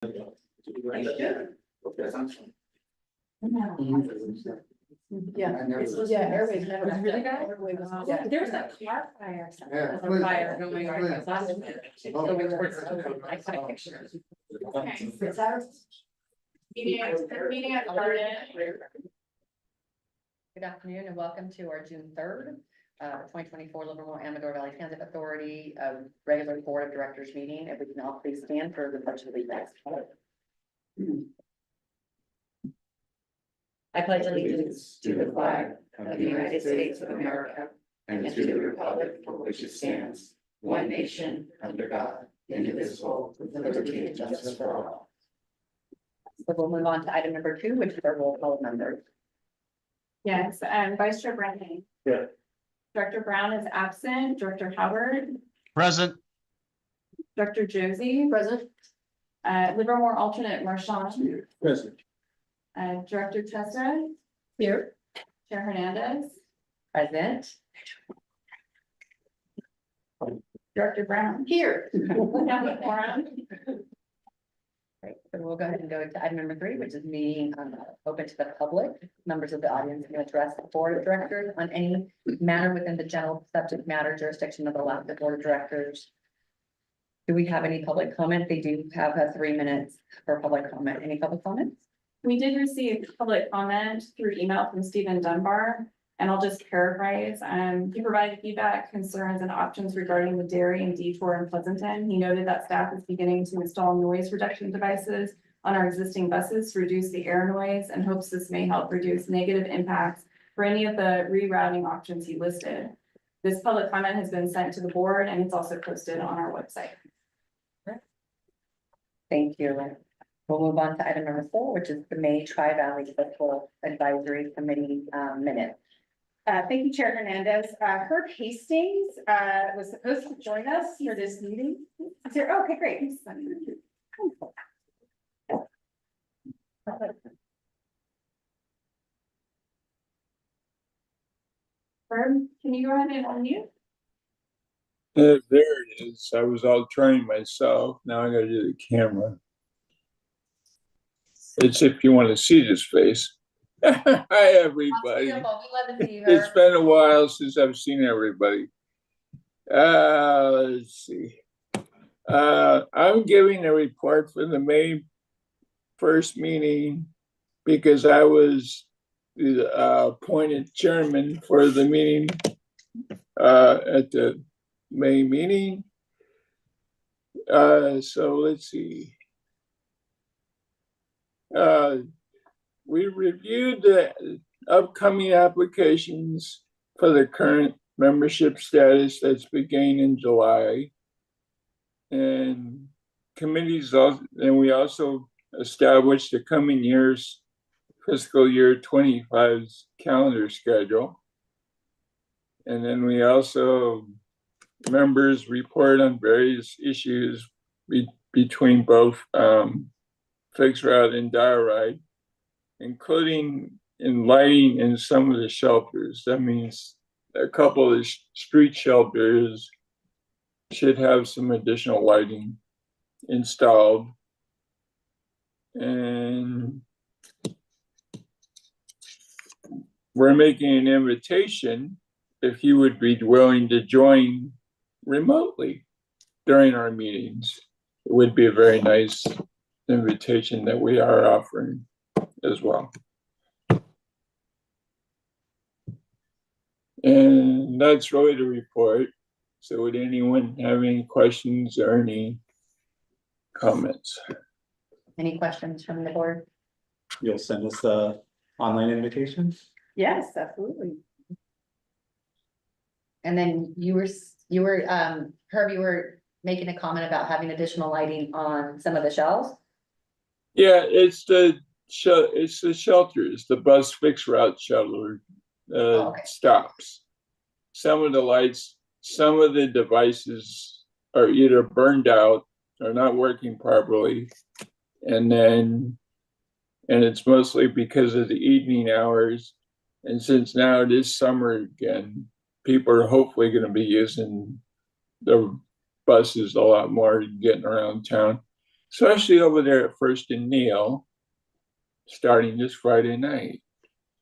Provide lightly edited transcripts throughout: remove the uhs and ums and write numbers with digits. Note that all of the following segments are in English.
Airways never. It's really bad. Yeah, there was that car fire. Fire going on last minute. So we were, I saw pictures. Okay, so it's our meeting at started. Good afternoon and welcome to our June 3rd, 2024 Livermore Amador Valley Transit Authority regular board of directors meeting. If we can all please stand for the pledge of allegiance. I pledge allegiance to the flag of the United States of America and to the republic for which it stands, one nation, under God, indivisible, with liberty and justice for all. So we'll move on to item number 2, which is our roll call members. Yes, Vice Chair Brennan. Yeah. Director Brown is absent. Director Howard. Present. Director Josie. Present. Livermore alternate Marchand. Present. Director Testa. Here. Chair Hernandez. Present. Director Brown. Here. County Forum. Great, so we'll go ahead and go to item number 3, which is meeting open to the public. Members of the audience can address the board of directors on any matter within the general subject matter jurisdiction of the LAVTA board of directors. Do we have any public comment? They do have 3 minutes for public comment. Any public comments? We did receive public comment through email from Stephen Dunbar, and I'll just paraphrase. He provided feedback, concerns, and options regarding the dairy and detour in Pleasanton. He noted that staff is beginning to install noise reduction devices on our existing buses to reduce the air noise and hopes this may help reduce negative impacts for any of the rerouting options he listed. This public comment has been sent to the board and it's also posted on our website. Thank you. We'll move on to item number 4, which is the May Tri-Valley Fiscal Advisory Committee minutes. Thank you, Chair Hernandez. Herb Hastings was supposed to join us for this meeting. Is there? Okay, great. Herb, can you go ahead and unmute? There it is. I was all trying myself. Now I gotta do the camera. It's if you want to see this face. Hi, everybody. It's been a while since I've seen everybody. Let's see. I'm giving a report for the May 1st meeting because I was appointed chairman for the meeting at the May meeting. So let's see. We reviewed the upcoming applications for the current membership status that's beginning in July. And committees also, and we also established the coming year's fiscal year 25's calendar schedule. And then we also, members report on various issues between both fixed route and diorite, including in lighting in some of the shelters. That means a couple of street shelters should have some additional lighting installed. And we're making an invitation if you would be willing to join remotely during our meetings. It would be a very nice invitation that we are offering as well. And that's really the report. So would anyone have any questions or any comments? Any questions from the board? You'll send us the online invitation? Yes, absolutely. And then you were Herb, you were making a comment about having additional lighting on some of the shelves. Yeah, it's the shelters, the bus fixed route shelter stops. Some of the lights, some of the devices are either burned out or not working properly. And it's mostly because of the evening hours. And since now it is summer again, people are hopefully going to be using the buses a lot more getting around town. especially over there at First and Neil, starting this Friday night.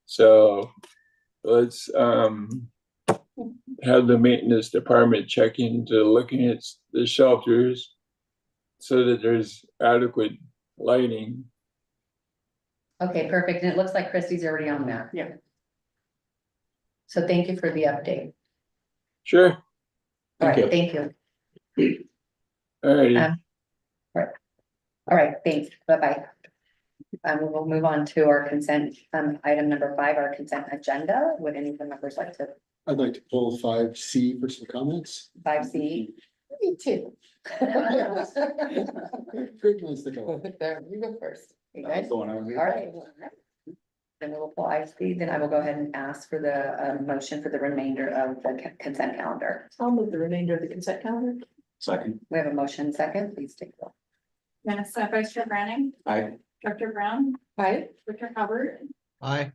So let's have the maintenance department check into looking at the shelters so that there's adequate lighting. Okay, perfect. And it looks like Christie's already on that. Yeah. So thank you for the update. Sure. All Thank right, you. thank you. All righty. All right, thanks. Bye-bye. We'll move on to our consent, item number 5, our consent agenda. Would any of the members like to I'd like to pull 5C for some comments. 5C? Me too. Great minds think alike. There, you go first. You That's guys, the one I was. all right. Then we'll pull 5C, then I will go ahead and ask for the motion for the remainder of the consent calendar. I'll move the remainder of the consent calendar. Second. We have a motion second, please take the roll. Vanessa, Vice Chair Branning, Aye. Dr. Brown, Aye. Dr. Hubbard, Aye.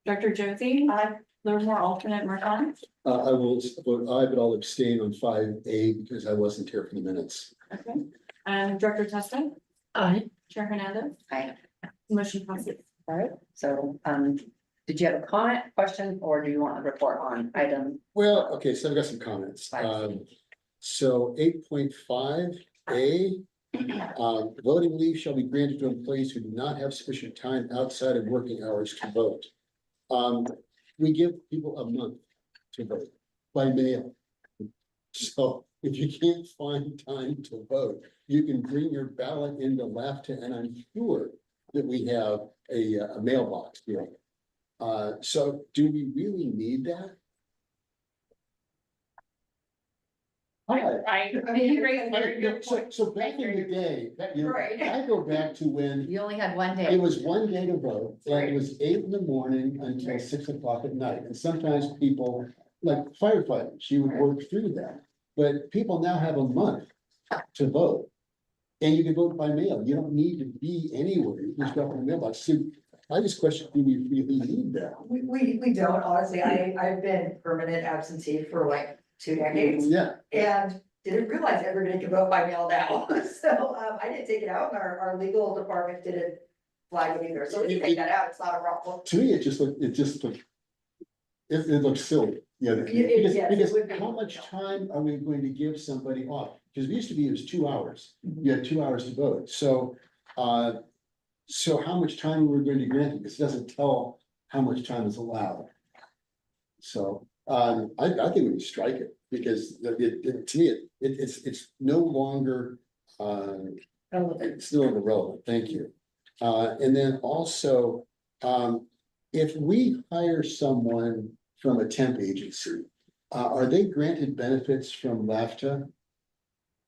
Dr. Josie. Aye. Livermore alternate Martin. I will vote aye, but I'll abstain on 5A because I wasn't here for the minutes. Okay. And Director Testa, Aye. Chair Hernandez, Aye. motion passes. All right, so, did you have a comment, question, or do you want a report on item? Well, okay, so I've got some comments. 5C. So 8.5A, voting leave shall be granted to employees who do not have sufficient time outside of working hours to vote. We give people a month to vote by mail. So if you can't find time to vote, you can bring your ballot into LAVTA, and I'm sure that we have a mailbox here. So do we really need that? So back in the day, Right. I go back to when You only had one it day. was one day to vote, and it was 8 in the morning until 6 o'clock at night, and sometimes people, like firefighters, you would work through that. But people now have a month to vote. And you can vote by mail, you don't need to be anywhere, you just drop in the mailbox, so I just question, do we really need that? We don't, honestly, I've been permanent absentee for like 2 decades Yeah, and didn't realize everybody could vote by mail now. So, I didn't take it out and our legal department didn't flag it either, so if you take that out, it's not a problem. to me, it just looked, it looks silly, yeah, because, Yes, it because would be. how much time are we going to give somebody off? Because it used to be, it was 2 hours, you had 2 hours to vote, so, so how much time are we going to grant it? Because it doesn't tell how much time is allowed. So, I think we would strike it, because to me, it's no longer, it's no longer relevant, thank you. And then also, if we hire someone from a temp agency, are they granted benefits from LAVTA?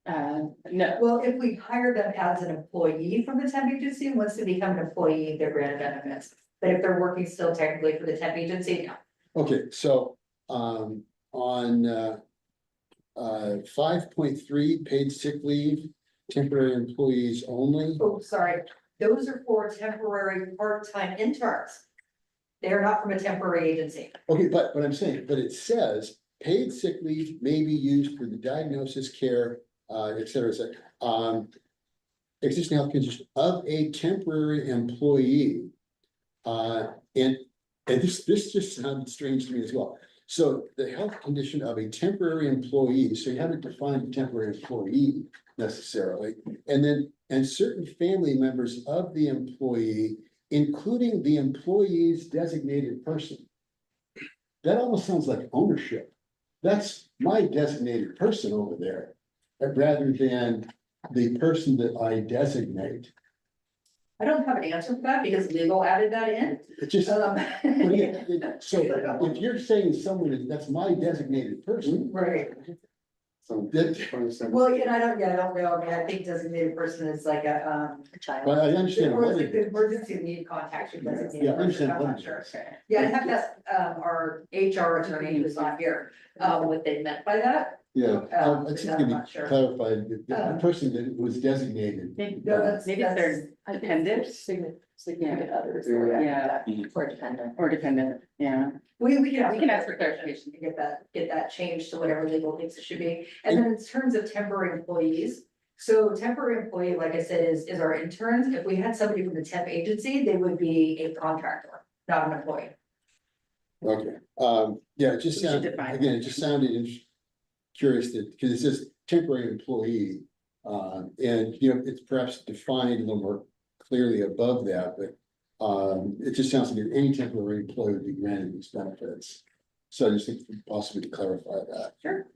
No, Well, if we hire them as an employee from the temp agency, once they become an employee, they're granted benefits. But if they're working still technically for the temp agency, no. Okay, so, on, 5.3, paid sick leave, temporary employees only. Oh, sorry, those are for temporary part-time interns. They are not from a temporary agency. Okay, but I'm saying, but it says paid sick leave may be used for the diagnosis, care, et cetera, et cetera. Existing health condition of a temporary employee. And this just sounded strange to me as well. So the health condition of a temporary employee, so you haven't defined a temporary employee necessarily. And certain family members of the employee, including the employee's designated person. That almost sounds like ownership. That's my designated person over there, rather than the person that I designate. I don't have an answer for that because legal added that in. It just, Um, so if you're saying someone, that's my designated person. Right. So that, Well, I don't know. I mean, I think designated person is like a, A child. but I understand what it is. emergency need contact. Yeah, I Designated person, understand I'm what not it sure. is. Yeah, I have to ask, our HR attorney who's not here, what they meant by that. Yeah, it's just gonna I'm not be sure. clarified, the person that was designated. No, that's, Maybe if there's Appendix, significant others. or- Yeah, or dependent. Or dependent, yeah. we can We can ask for clarification. to get that changed to whatever legal thinks it should be. And then in terms of temporary employees, So temporary employee, like I said, is our interns. If we had somebody from the temp agency, they would be a contractor, not an employee. Okay, yeah, it just We should sounded, define again, that. it just sounded curious that, because it says temporary employee. And, you know, it's perhaps defined a little more clearly above that, but. It just sounds like any temporary employee would be granted these benefits. So I just think it's possible to clarify that. Sure.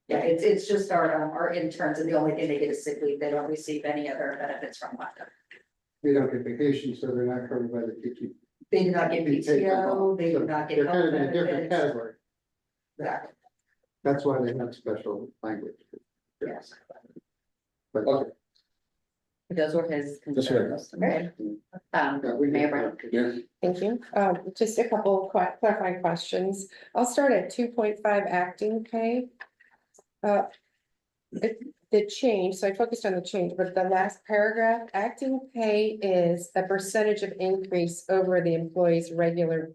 Yeah, it's just our interns, and the only thing they get is sick leave. They don't receive any other benefits from LAVTA. They don't get vacation, so they're not covered by the PTO. They do not get PTO, they do not get They're kind health of in a different benefits. category. Exactly, That's why they have special language. yes. But Okay. Those were his That's right. concerns. Okay. we Mayor did Brown. that. Yeah, Thank you. Just a couple clarifying questions. I'll start at 2.5 acting pay. The change, so I focused on the change, but the last paragraph, acting pay is a percentage of increase over the employee's regular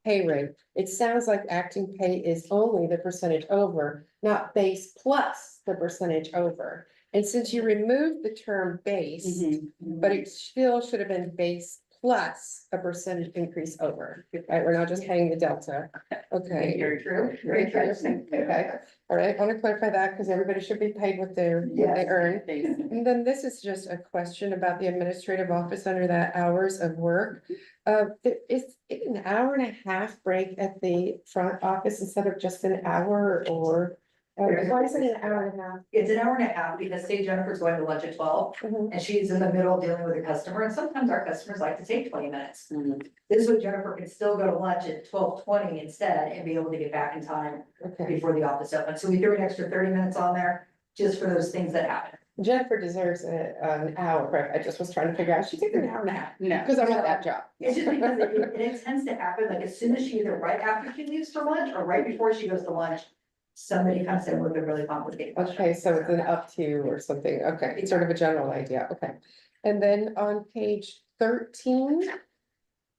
pay rate. It sounds like acting pay is only the percentage over, not base plus the percentage over. And since you removed the term base, but it still should have been base plus a percentage increase over, right? We're not just paying the delta. Okay. Very true, very true. Okay, all right, I want to clarify that because everybody should be paid what they earn. And then this is just a question about the administrative office under that hours of work. Is it an hour and a half break at the front office instead of just an hour or? Why is it an hour and a half? It's an hour and a half because say Jennifer's going to lunch at 12 Mhm. and she's in the middle dealing with a customer, and sometimes our customers like to take 20 minutes. This way Jennifer can still go to lunch at 12:20 instead and be able to get back in time Okay, before the office opens. So we threw an extra 30 minutes on there just for those things that happen. Jennifer deserves an hour, right? I just was trying to figure out, she takes an hour and a half, No. because I want that job. It's just because it tends to happen, like as soon as she, either right after she leaves for lunch or right before she goes to lunch, somebody comes in with a really complicated question. Okay, so it's an up to or something, okay, it's sort of a general idea, okay. And then on page 13.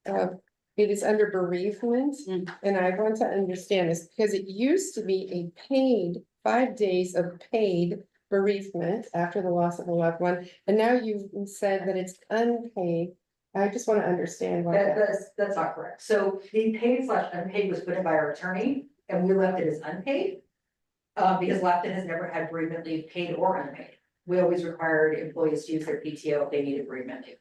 It is under bereavement, and I want to understand this, because it used to be a paid 5 days of paid bereavement after the loss of a loved one, and now you've said that it's unpaid. I just want to understand why that. That's not correct. So the paid / unpaid was put in by our attorney and we left it as unpaid. Because LAVTA has never had bereavement leave paid or unpaid. We always required employees to use their PTO if they needed bereavement leave.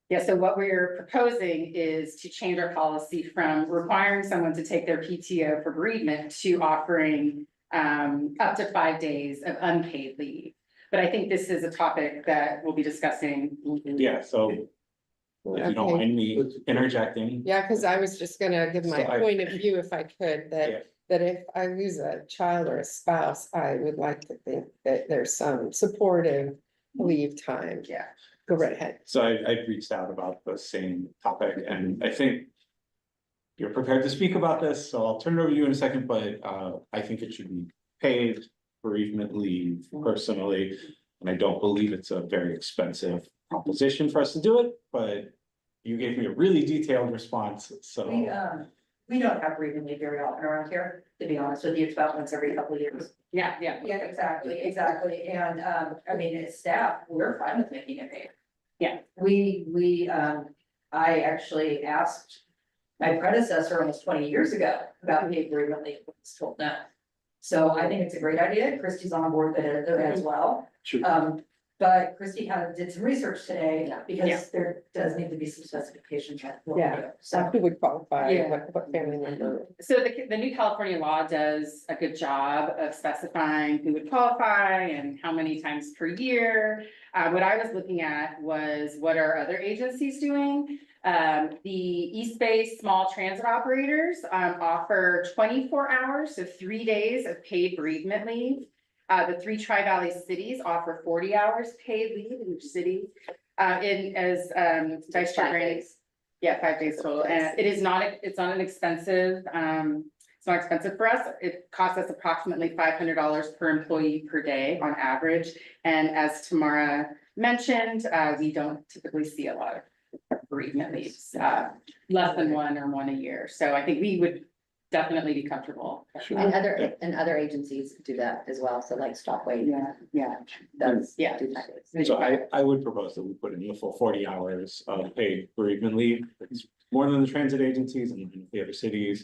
Yeah, so what we're proposing is to change our policy from requiring someone to take their PTO for bereavement to offering up to 5 days of unpaid leave. But I think this is a topic that we'll be discussing. Yeah, so if you don't Okay. mind me interjecting. Yeah, because I was just gonna give my So I- point of view if I could, Yeah. that if I lose a child or a spouse, I would like to think that there's some supportive leave time. Yeah. Go right ahead. So I've reached out about the same topic, and I think you're prepared to speak about this, so I'll turn it over to you in a second, but I think it should be paid bereavement leave personally. And I don't believe it's a very expensive proposition for us to do it, but you gave me a really detailed response, so. We don't have bereavement leave very often around here, to be honest with you. It's about once every couple of years. Yeah. Yeah, exactly. And, I mean, as staff, we're fine with making it paid. Yeah. I actually asked my predecessor almost 20 years ago about paid bereavement leave, but was told no. So I think it's a great idea. Christie's on board with it as well. Sure. But Christie did some research today Yeah. because there does need to be some specifications. on what we Yeah. do. So So, who would qualify, Yeah. what family member? So the new California law does a good job of specifying who would qualify and how many times per year. What I was looking at was what are other agencies doing? The East Bay Small Transit Operators offer 24 hours, so 3 days of paid bereavement leave. The 3 Tri-Valley cities offer 40 hours paid leave in each city. Vice Chair Grant, yeah, 5 days total, and it's not an expensive, it's not expensive for us. It costs us approximately $500 per employee per day on average. And as Tamara mentioned, we don't typically see a lot of bereavement leaves, less than one or one a year. So I think we would definitely be comfortable. And other agencies do that as well, so like Stop Wait Yeah. does. Yeah. do 5 days. So I would propose that we put in the full 40 hours of paid bereavement leave. It's more than the transit agencies and the other cities.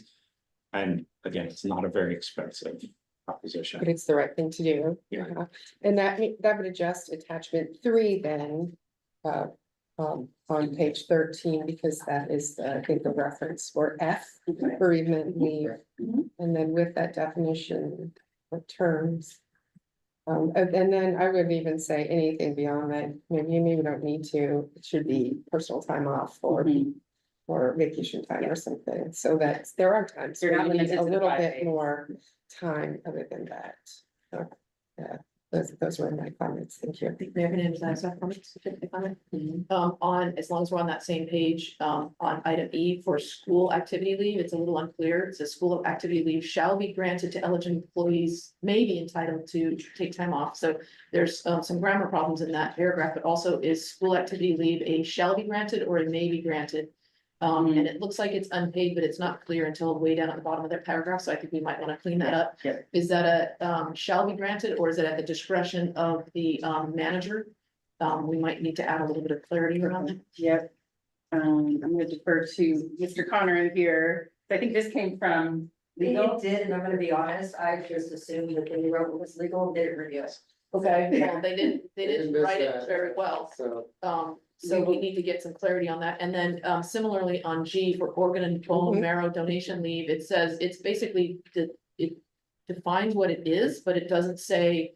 And again, it's not a very expensive But proposition. it's the right thing to do. Yeah. And that would adjust attachment 3 then. On page 13, because that is, I think, the reference for F, bereavement leave. Mhm. And then with that definition of terms. And then I would even say anything beyond that, maybe we don't need to, it should be personal time off or vacation time or something, so that there are times You're where not you need limited a to the little 5 bit days. more time other than that. So, yeah, those were my comments, thank you. May I have an emphasize that comment, specific comment? On, as long as we're on that same page, on item E for school activity leave, it's a little unclear. It says school activity leave shall be granted to eligible employees, may be entitled to take time off. So there's some grammar problems in that paragraph, but also is school activity leave a shall be granted or a may be granted? And it looks like it's unpaid, but it's not clear until way down at the bottom of that paragraph, so I think we might want to clean that up. Yep. Is that a shall be granted, or is it at the discretion of the manager? We might need to add a little bit of clarity around it. Yep. I'm gonna defer to Mr. Connor in here. I think this came from legal. It did, and I'm gonna be honest, I just assumed that they wrote what was legal and didn't review it. Okay, well, they didn't miss write it that. very well. So, So we need to get some clarity on that. And then similarly on G for organ and bone marrow donation leave, it says it's basically it defines what it is, but it doesn't say.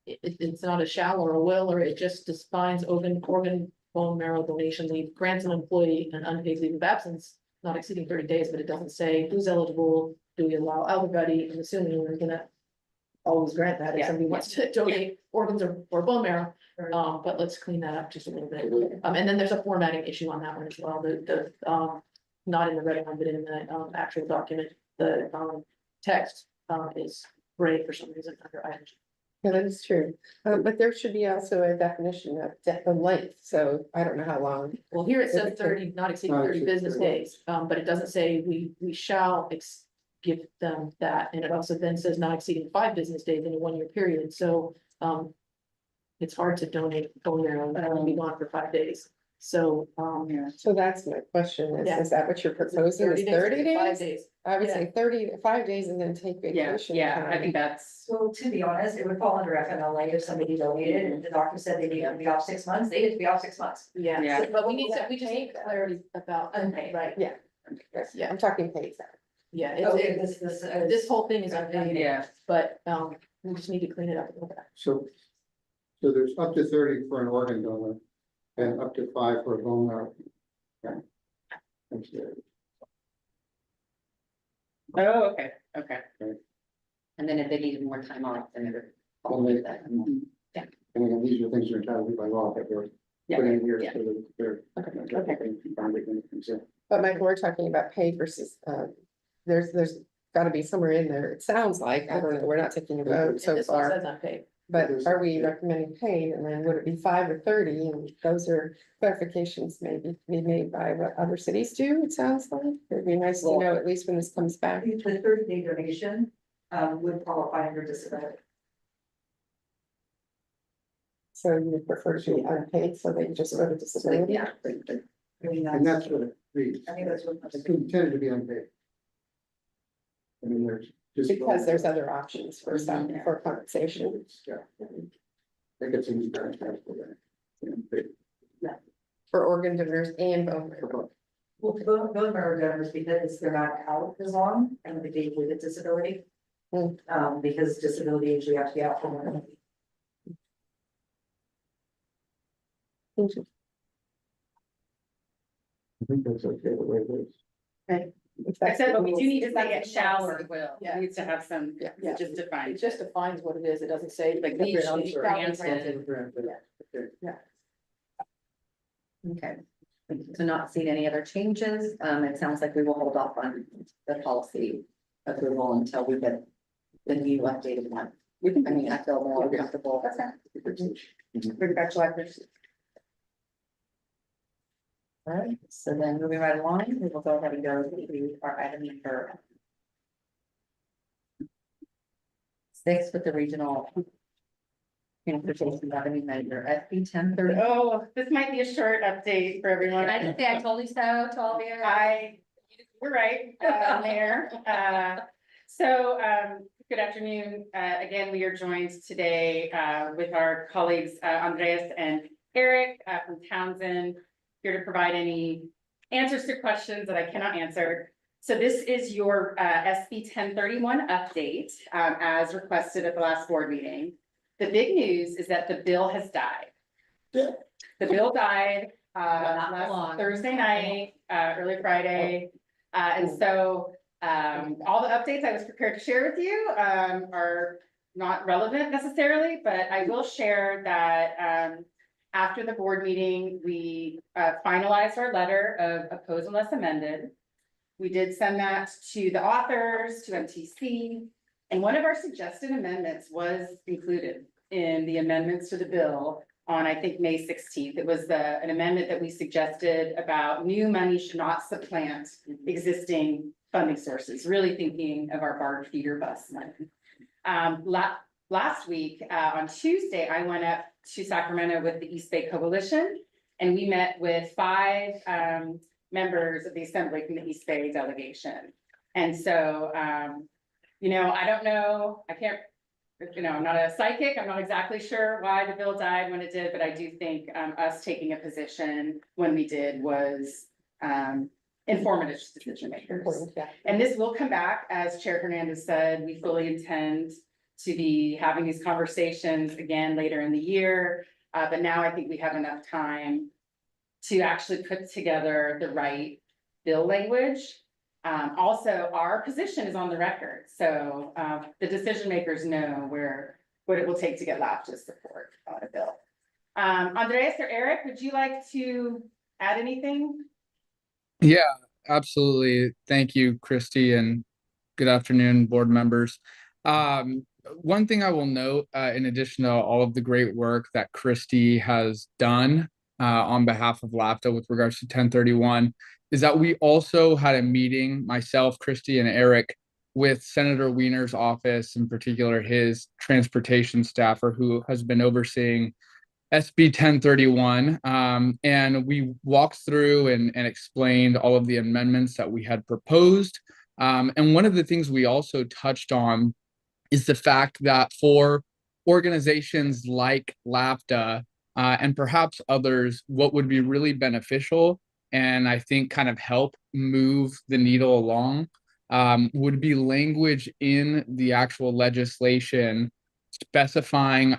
It's not a shall or a will, or it just defines organ bone marrow donation leave, grants an employee an unpaid leave of absence, not exceeding 30 days, but it doesn't say who's eligible. Do we allow everybody? I'm assuming we're gonna always grant that if Yeah. somebody wants to donate organs or bone marrow. But let's clean that up just a little bit. And then there's a formatting issue on that one as well, not in the red one, but in the actual document, the text is gray for some reason under item G. Yeah, that is true, but there should be also a definition of of length, so I don't know how long. Well, here it says 30, not exceeding 30 business days, but it doesn't say we shall give them that, and it also then says not exceeding 5 business days in a 1-year period, so it's hard to donate bone marrow and be gone for 5 days, so So that's my question, Yeah. is that what you're proposing, is 30 5 days? days. I would Yeah. say 5 days and then take Yeah, vacation. yeah, I time. think that's, So to be honest, it would fall under FMLA if somebody donated and the doctor said they needed to be off 6 months, they need to be off 6 months. Yeah, Yeah. but we just need clarity about Unpaid. right, Yeah. Yeah. I'm talking paid. yeah, Okay, it's, this this whole thing is unpaid. yeah. But we just need to clean it up a little bit. so there's up to 30 for an organ donor and up to 5 for a bone marrow. Okay. That's it. Oh, okay, okay. And then if they needed more time off, then it would. Well, they- that. And again, these are things that are entitled by law that we're putting in here. Yeah. So that they're. But Michael, we're talking about paid versus, there's gotta be somewhere in there, it sounds like, I don't know, we're not taking a vote And so this one far. says unpaid. But are we recommending paid, and then would it be 5 or 30, and those are clarifications maybe to be made by what other cities do, it sounds like. It'd be nice to know at least when this comes back. The 30-day donation would qualify under disability. So you would prefer to be unpaid, so they can just go to disability? Yeah. I mean, And that's what it reads. I think that's what. It's intended to be unpaid. I mean, there's just. Because there's other options for some, for compensation. Yeah. I think it's in the contract for that. For organ donors and bone marrow. Well, bone marrow donors, because they're not out as long, and they gave with a disability. Because disability usually have to be out for more. I think that's okay the way it is. I said, but we do need to say it shall or will, Yeah. it needs to have some, Yeah. just define. It just defines what it is. It doesn't say like. Leave shall should be be granted. granted. Okay, so not seeing any other changes, it sounds like we will hold off on the policy approval until we get the new updated one. I mean, I feel more comfortable. Bring it back July 1st. All right, so then moving right along, we will go ahead and go to our item number 6 with the regional transportation revenue measure, SB 1030. Oh, this might be a short update for everyone. Can I just say I told you so to all of you? You're right, Mayor. Good afternoon. Again, we are joined today with our colleagues, Andreas and Eric from Townsend, here to provide any answers to questions that I cannot answer. So this is your SB 1031 update as requested at the last board meeting. The big news is that the bill has died. Yeah. The bill died Not last long. Thursday night, early Friday. And so all the updates I was prepared to share with you are not relevant necessarily, but I will share that after the board meeting, we finalized our letter of oppose unless amended. We did send that to the authors, to MTC, and one of our suggested amendments was included in the amendments to the bill on, I think, May 16th. It was an amendment that we suggested about new money should not supplant existing funding sources, really thinking of our barge feeder bus money. Last week, on Tuesday, I went up to Sacramento with the East Bay Coalition, and we met with 5 members of the Assembly from the East Bay delegation. And so, I don't know, I'm not a psychic. I'm not exactly sure why the bill died when it did, but I do think us taking a position when we did was informative to decision makers. Important, yeah. And this will come back, as Chair Hernandez said, we fully intend to be having these conversations again later in the year. But now I think we have enough time to actually put together the right bill language. Also, our position is on the record, so the decision makers know what it will take to get LAVTA support on a bill. Andreas or Eric, would you like to add anything? Yeah, absolutely. Thank you, Christy, and good afternoon, board members. One thing I will note, in addition to all of the great work that Christy has done on behalf of LAVTA with regards to 1031, is that we also had a meeting, myself, Christy, and Eric, with Senator Wiener's office, in particular his transportation staffer, who has been overseeing SB 1031, and we walked through and explained all of the amendments that we had proposed. And one of the things we also touched on is the fact that for organizations like LAVTA and perhaps others, what would be really beneficial and I think kind of help move the needle along would be language in the actual legislation specifying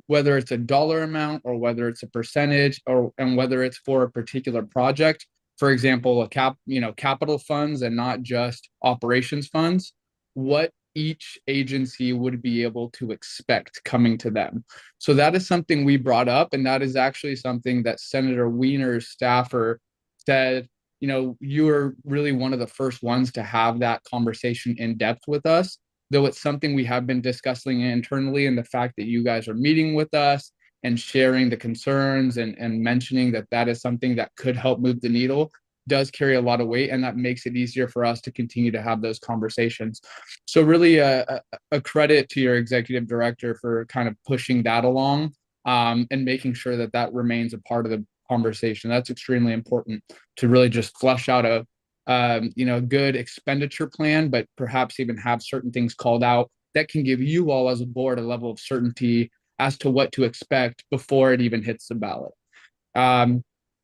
whether it's a dollar amount or whether it's a percentage and whether it's for a particular project. For example, capital funds and not just operations funds, what each agency would be able to expect coming to them. So that is something we brought up, and that is actually something that Senator Wiener's staffer said, you are really one of the first ones to have that conversation in depth with us, though it's something we have been discussing internally, and the fact that you guys are meeting with us and sharing the concerns and mentioning that is something that could help move the needle does carry a lot of weight, and that makes it easier for us to continue to have those conversations. So really a credit to your executive director for kind of pushing that along and making sure that remains a part of the conversation. That's extremely important to really just flesh out a good expenditure plan, but perhaps even have certain things called out that can give you all as a board a level of certainty as to what to expect before it even hits the ballot.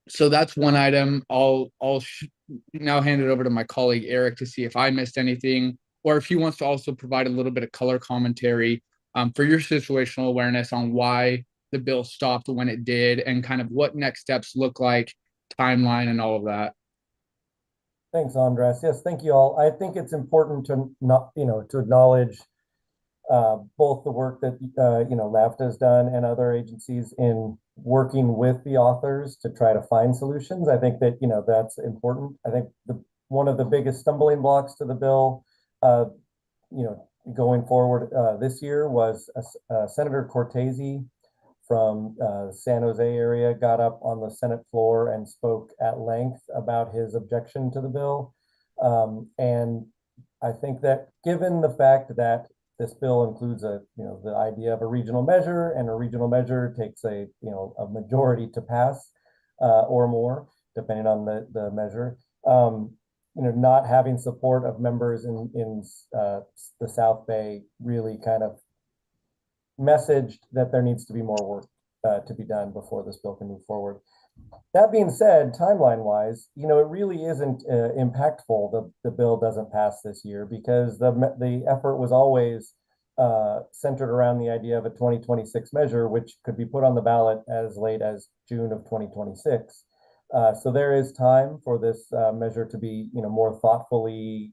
So that's one item. I'll now hand it over to my colleague Eric to see if I missed anything, or if he wants to also provide a little bit of color commentary for your situational awareness on why the bill stopped when it did and kind of what next steps look like, timeline, and all of that. Thanks, Andres. Yes, thank you all. I think it's important to to acknowledge both the work that LAVTA has done and other agencies in working with the authors to try to find solutions. I think that that's important. I think one of the biggest stumbling blocks to the bill, going forward this year was Senator Cortese from San Jose area got up on the Senate floor and spoke at length about his objection to the bill. And I think that given the fact that this bill includes the idea of a regional measure, and a regional measure takes a majority to pass or more, depending on the measure. Not having support of members in the South Bay really kind of messaged that there needs to be more work to be done before this bill can move forward. That being said, timeline-wise, it really isn't impactful. The bill doesn't pass this year because the effort was always centered around the idea of a 2026 measure, which could be put on the ballot as late as June of 2026. So there is time for this measure to be, more thoughtfully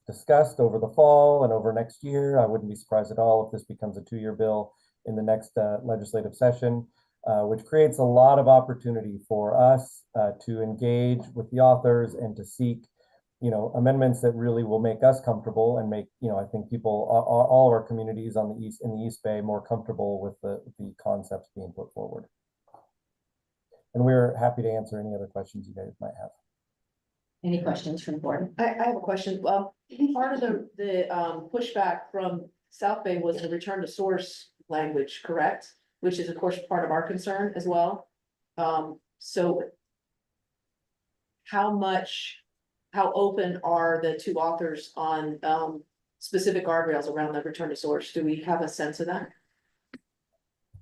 discussed over the fall and over next year. I wouldn't be surprised at all if this becomes a 2-year bill in the next legislative session. Which creates a lot of opportunity for us to engage with the authors and to seek, amendments that really will make us comfortable and make, I think people, all of our communities in the East Bay more comfortable with the concepts being put forward. And we're happy to answer any other questions you guys might have. Any questions from the board? I have a question. Well, part of the pushback from South Bay was the return to source language, correct? Which is of course part of our concern as well. So how open are the two authors on specific guardrails around the return to source? Do we have a sense of that?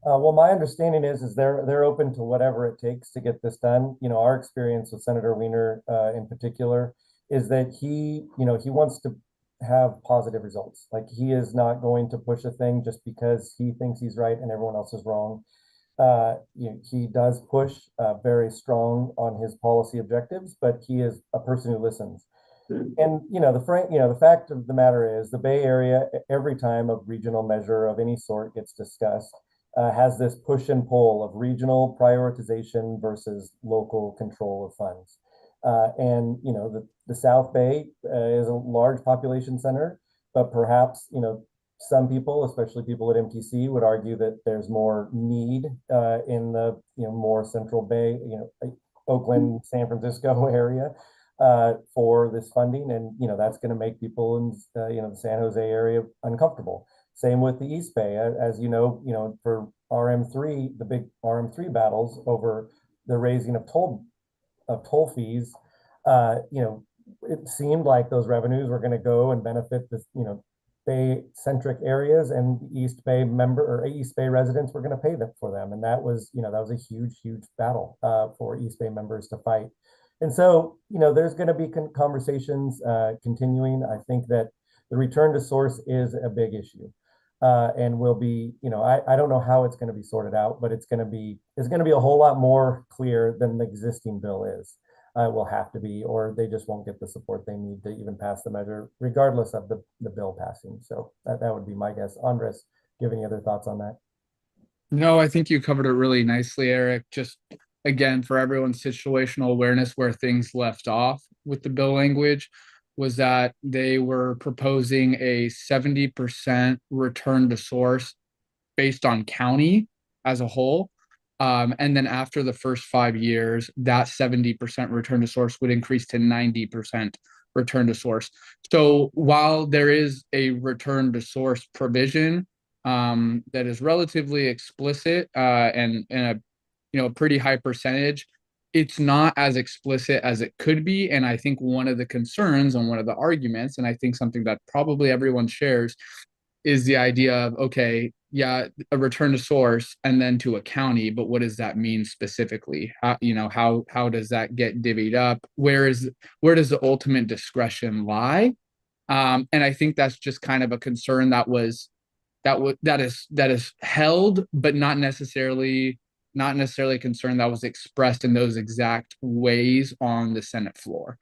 Well, my understanding is they're open to whatever it takes to get this done. Our experience with Senator Wiener in particular is that he wants to have positive results. Like, he is not going to push a thing just because he thinks he's right and everyone else is wrong. He does push very strong on his policy objectives, but he is a person who listens. And the fact of the matter is, the Bay Area, every time a regional measure of any sort gets discussed, has this push and pull of regional prioritization versus local control of funds. And the South Bay is a large population center, but perhaps some people, especially people at MTC, would argue that there's more need in the more Central Bay, Oakland, San Francisco area for this funding, and that's going to make people in the San Jose area uncomfortable. Same with the East Bay, as for RM3, the big RM3 battles over the raising of toll fees. It seemed like those revenues were going to go and benefit the Bay-centric areas, and East Bay residents were going to pay for them, and that was a huge battle for East Bay members to fight. And so there's going to be conversations continuing. I think that the return to source is a big issue, and will be. I don't know how it's going to be sorted out, but it's going to be a whole lot more clear than the existing bill is. It will have to be, or they just won't get the support they need to even pass the measure, regardless of the bill passing. So that would be my guess. Andres, do you have any other thoughts on that? No, I think you covered it really nicely, Eric. Just again, for everyone's situational awareness, where things left off with the bill language was that they were proposing a 70% return to source based on county as a whole. And then after the first 5 years, that 70% return to source would increase to 90% return to source. So while there is a return to source provision that is relatively explicit and a pretty high percentage, it's not as explicit as it could be. And I think one of the concerns and one of the arguments, and I think something that probably everyone shares, is the idea of, okay, yeah, a return to source and then to a county, but what does that mean specifically? How does that get divvied up? Where does the ultimate discretion lie? And I think that's just kind of a concern that is held, but not necessarily a concern that was expressed in those exact ways on the Senate floor.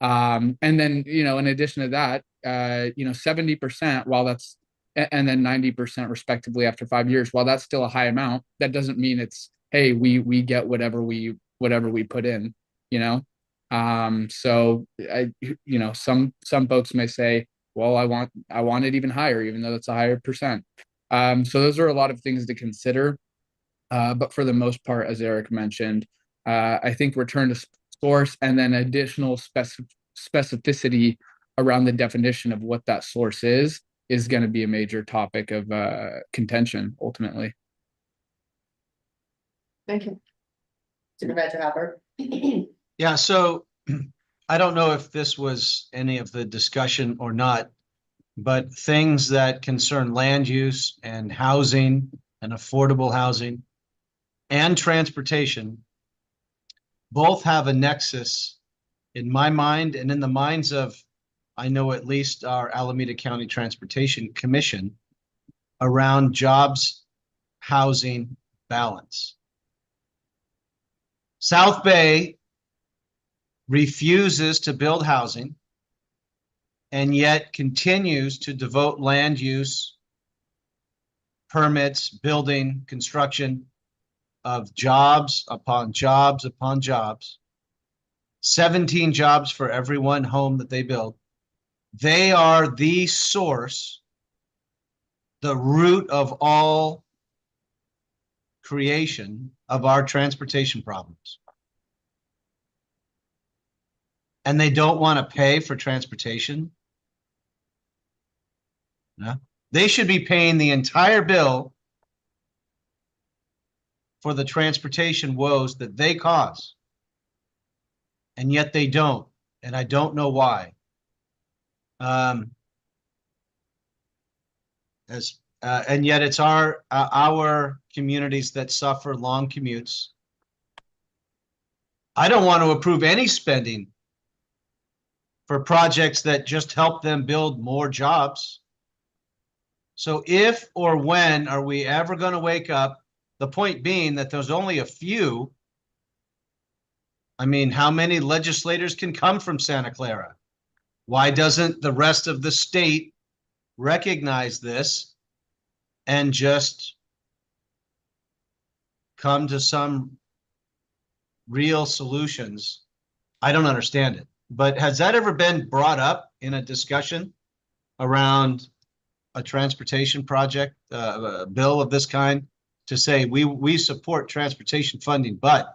And then, in addition to that, 70%, while that's, and then 90% respectively after 5 years, while that's still a high amount, that doesn't mean it's, hey, we get whatever we put in, so some folks may say, well, I want it even higher, even though it's a higher percent. So those are a lot of things to consider. But for the most part, as Eric mentioned, I think return to source and then additional specificity around the definition of what that source is going to be a major topic of contention ultimately. Thank you. Supervisor Hopper. Yeah, so I don't know if this was any of the discussion or not, but things that concern land use and housing and affordable housing and transportation both have a nexus in my mind and in the minds of, I know at least our Alameda County Transportation Commission, around jobs, housing, balance. South Bay refuses to build housing and yet continues to devote land use, permits, building, construction of jobs upon jobs upon jobs. 17 jobs for every one home that they build. They are the source, the root of all creation of our transportation problems. And they don't want to pay for transportation. No, they should be paying the entire bill for the transportation woes that they cause. And yet they don't. And I don't know why. And yet it's our communities that suffer long commutes. I don't want to approve any spending for projects that just help them build more jobs. So if or when are we ever going to wake up? The point being that there's only a few. I mean, how many legislators can come from Santa Clara? Why doesn't the rest of the state recognize this and just come to some real solutions? I don't understand it. But has that ever been brought up in a discussion around a transportation project, a bill of this kind, to say we support transportation funding, but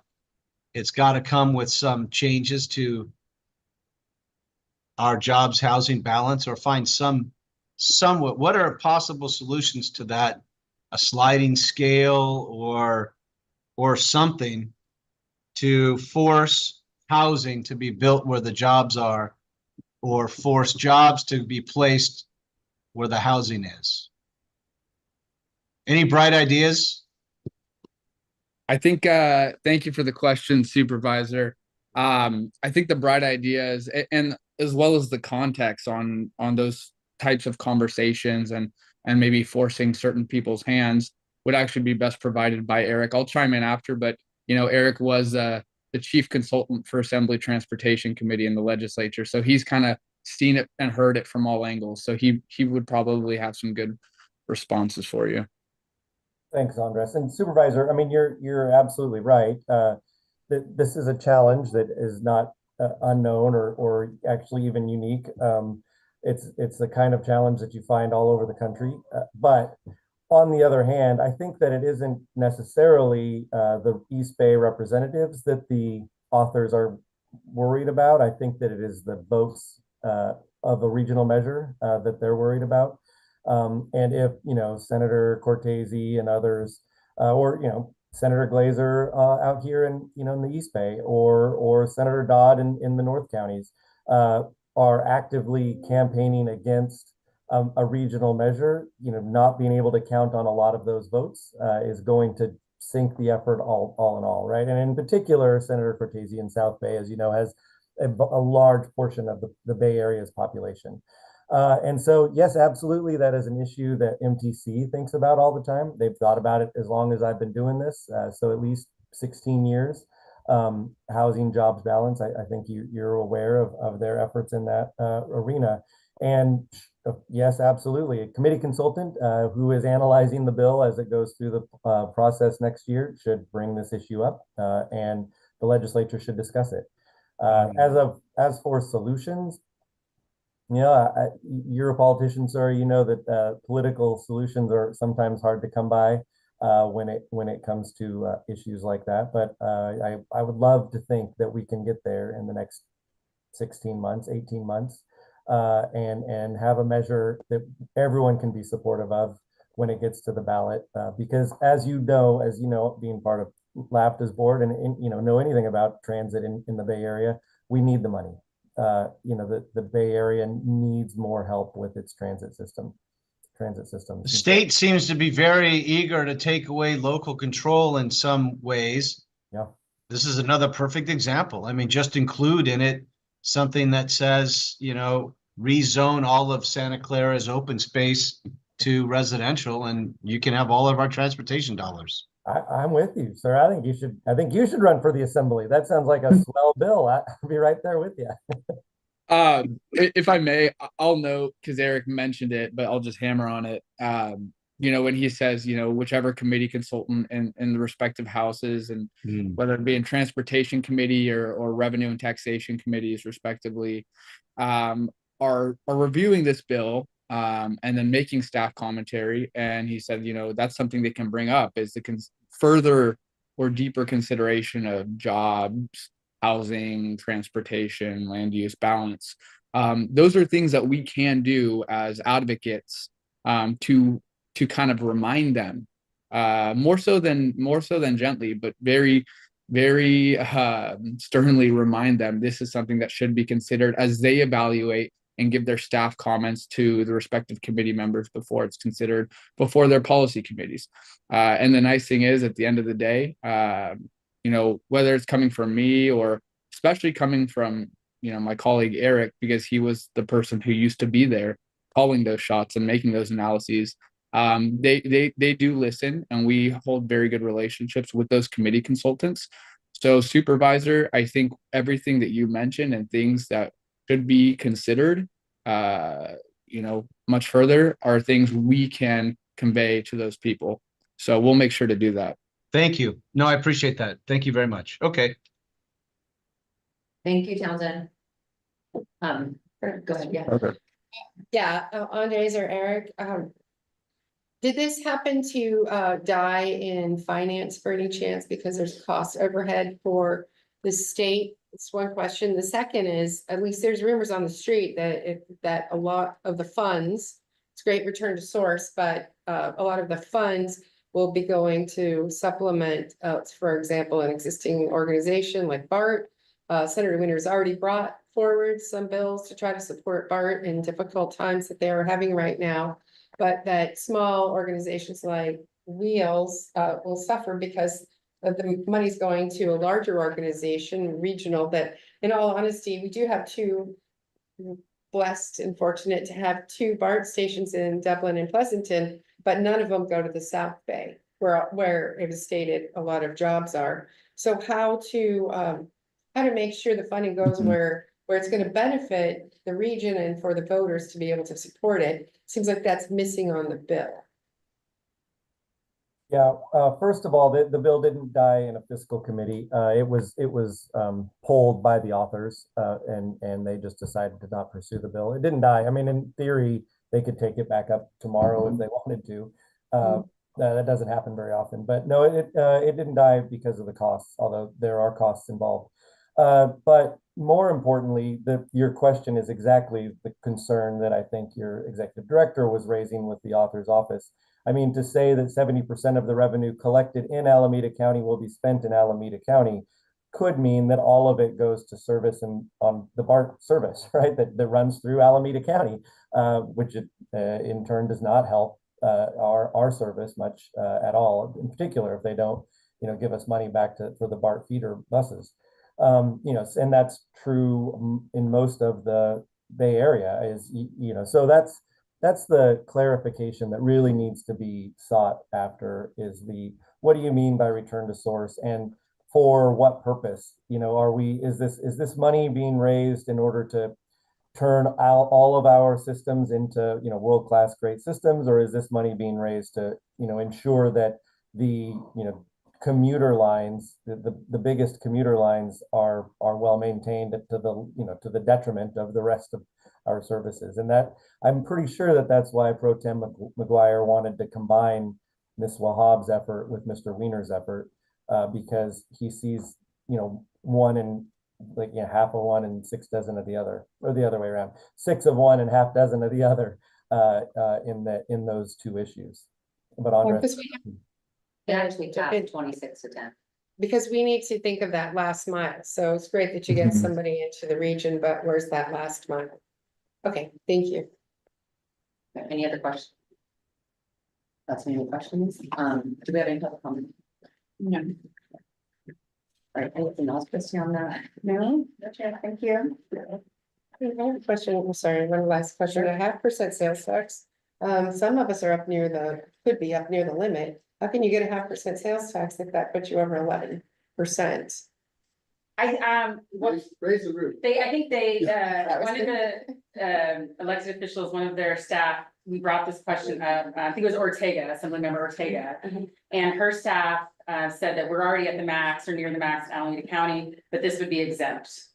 it's got to come with some changes to our jobs, housing balance, or find somewhat, what are possible solutions to that? A sliding scale or something to force housing to be built where the jobs are, or force jobs to be placed where the housing is. Any bright ideas? I think thank you for the question, Supervisor. I think the bright ideas and as well as the context on those types of conversations and maybe forcing certain people's hands would actually be best provided by Eric. I'll chime in after, but Eric was the chief consultant for Assembly Transportation Committee in the legislature, so he's kind of seen it and heard it from all angles. So he would probably have some good responses for you. Thanks, Andres. And Supervisor, I mean, you're absolutely right. This is a challenge that is not unknown or actually even unique. It's the kind of challenge that you find all over the country. But on the other hand, I think that it isn't necessarily the East Bay representatives that the authors are worried about. I think that it is the votes of a regional measure that they're worried about. And if, Senator Cortese and others, or, Senator Glazer out here in the East Bay or Senator Dodd in the North counties are actively campaigning against a regional measure, not being able to count on a lot of those votes is going to sink the effort all in all, right? And in particular, Senator Cortese in South Bay, as you know, has a large portion of the Bay Area's population. And so, yes, absolutely, that is an issue that MTC thinks about all the time. They've thought about it as long as I've been doing this, so at least 16 years. Housing jobs balance, I think you're aware of their efforts in that arena. And yes, absolutely, a committee consultant who is analyzing the bill as it goes through the process next year should bring this issue up, and the legislature should discuss it. As for solutions, you're a politician, sir. You know that political solutions are sometimes hard to come by. when it comes to issues like that. But I would love to think that we can get there in the next 16 months, 18 months, and have a measure that everyone can be supportive of when it gets to the ballot. Because as you know, being part of LAVTA's board and know anything about transit in the Bay Area, we need the money. The Bay Area needs more help with its transit systems. The state seems to be very eager to take away local control in some ways. Yeah. This is another perfect example. I mean, just include in it something that says, rezone all of Santa Clara's open space to residential, and you can have all of our transportation dollars. I'm with you, sir. I think you should run for the assembly. That sounds like a swell bill. I'll be right there with you. If I may, I'll note, because Eric mentioned it, but I'll just hammer on it. When he says, whichever committee consultant in the respective houses, and whether it be in transportation committee or revenue and taxation committees respectively, are reviewing this bill, and then making staff commentary. And he said, that's something they can bring up, is the further or deeper consideration of jobs, housing, transportation, land use balance. Those are things that we can do as advocates, to kind of remind them, more so than gently, but very, very sternly remind them this is something that should be considered as they evaluate and give their staff comments to the respective committee members before it's considered before their policy committees. And the nice thing is, at the end of the day, whether it's coming from me or especially coming from, my colleague Eric, because he was the person who used to be there calling those shots and making those analyses, they do listen, and we hold very good relationships with those committee consultants. So, Supervisor, I think everything that you mentioned and things that should be considered, much further, are things we can convey to those people. So we'll make sure to do that. Thank you. No, I appreciate that. Thank you very much. Okay. Thank you, Townsend. Go ahead, yeah. Okay. Yeah, Andres or Eric, did this happen to die in finance for any chance because there's cost overhead for the state? It's one question. The second is, at least there's rumors on the street that a lot of the funds, it's great return to source, but a lot of the funds will be going to supplement, for example, an existing organization like BART. Senator Winter's already brought forward some bills to try to support BART in difficult times that they are having right now. But that small organizations like Wheels will suffer because the money's going to a larger organization, regional, that in all honesty, we do have two blessed and fortunate to have two BART stations in Dublin and Pleasanton, but none of them go to the South Bay where it was stated a lot of jobs are. So how to make sure the funding goes where it's going to benefit the region and for the voters to be able to support it. Seems like that's missing on the bill. Yeah, first of all, the bill didn't die in a fiscal committee. It was polled by the authors, and they just decided to not pursue the bill. It didn't die. I mean, in theory, they could take it back up tomorrow if they wanted to. That doesn't happen very often, but no, it didn't die because of the costs, although there are costs involved. But more importantly, your question is exactly the concern that I think your executive director was raising with the author's office. I mean, to say that 70% of the revenue collected in Alameda County will be spent in Alameda County could mean that all of it goes to service and on the BART service, right? That runs through Alameda County, which in turn does not help our service much at all. In particular, if they don't, give us money back for the BART feeder buses. And that's true in most of the Bay Area. So that's the clarification that really needs to be sought after, is what do you mean by return to source, and for what purpose? Is this money being raised in order to turn out all of our systems into, world-class great systems, or is this money being raised to, ensure that the, commuter lines, the biggest commuter lines are well maintained to the detriment of the rest of our services? And that, I'm pretty sure that's why Pro Tem McGuire wanted to combine Ms. Wahab's effort with Mr. Wiener's effort, because he sees, one and like, half of one and 6 dozen of the other, or the other way around, 6 of one and half dozen of the other, in those two issues. But Andres, Because we It actually passed 26 to 10. because we need to think of that last mile. So it's great that you get Mhm. somebody into the region, but where's that last mile? Okay, thank you. Any other questions? That's any questions? Do we have any public comment? No. All right, anything else, Christie, on that? No, okay, thank you. I have a question, I'm sorry, one last question. A 0.5% sales tax. Some of us are could be up near the limit. How can you get a 0.5% sales tax if that puts you over 11%? Raise the roof. I think they, That was one of the, elected officials, one of their staff, we brought this question up, I think it was Ortega, Assemblymember Ortega. Mhm. And her staff, said that we're already at the max or near the max in Alameda County, but this would be exempt.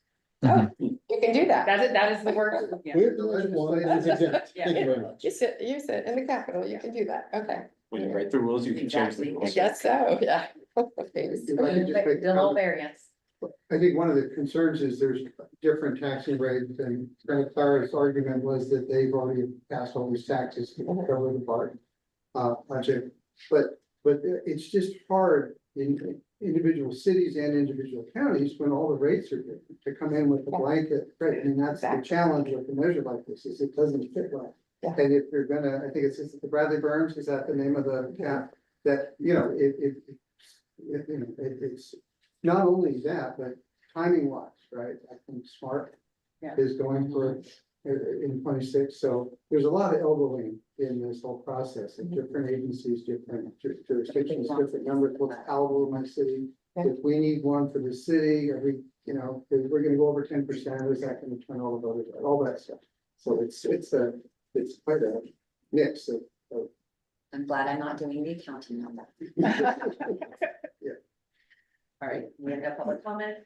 Oh, you can do that. That is the word. Yeah. We're the legislative exempt. Yeah. Thank you very much. You sit in the Capitol, you can do that, okay. When you write the rules, you can change the Exactly. I rules. guess so, yeah. Okay. If I could just make a The whole comment. variance. I think one of the concerns is there's different taxing rates, and Senator Clara's argument was that they've already passed all these taxes to cover the part. Budget, but it's just hard in individual cities and individual counties when all the rates are different, to come in with a blanket, right, and that's the challenge with a measure like this, is it doesn't fit right. Yeah. And if you're gonna, I think it's the Bradley Burns, is that the name of the cap, that, it's not only that, but timing wise, right? I think Smart Yeah. is going for in 26, so there's a lot of elbowing in this whole process, and different agencies, different jurisdictions, different numbers, what's allowable in my city. Okay. If we need one for the city, if we're gonna go over 10%, is that gonna turn all the voters, all that stuff. So it's quite a mix of. I'm glad I'm not doing the accounting on that. Yeah. All right, we have no public comment.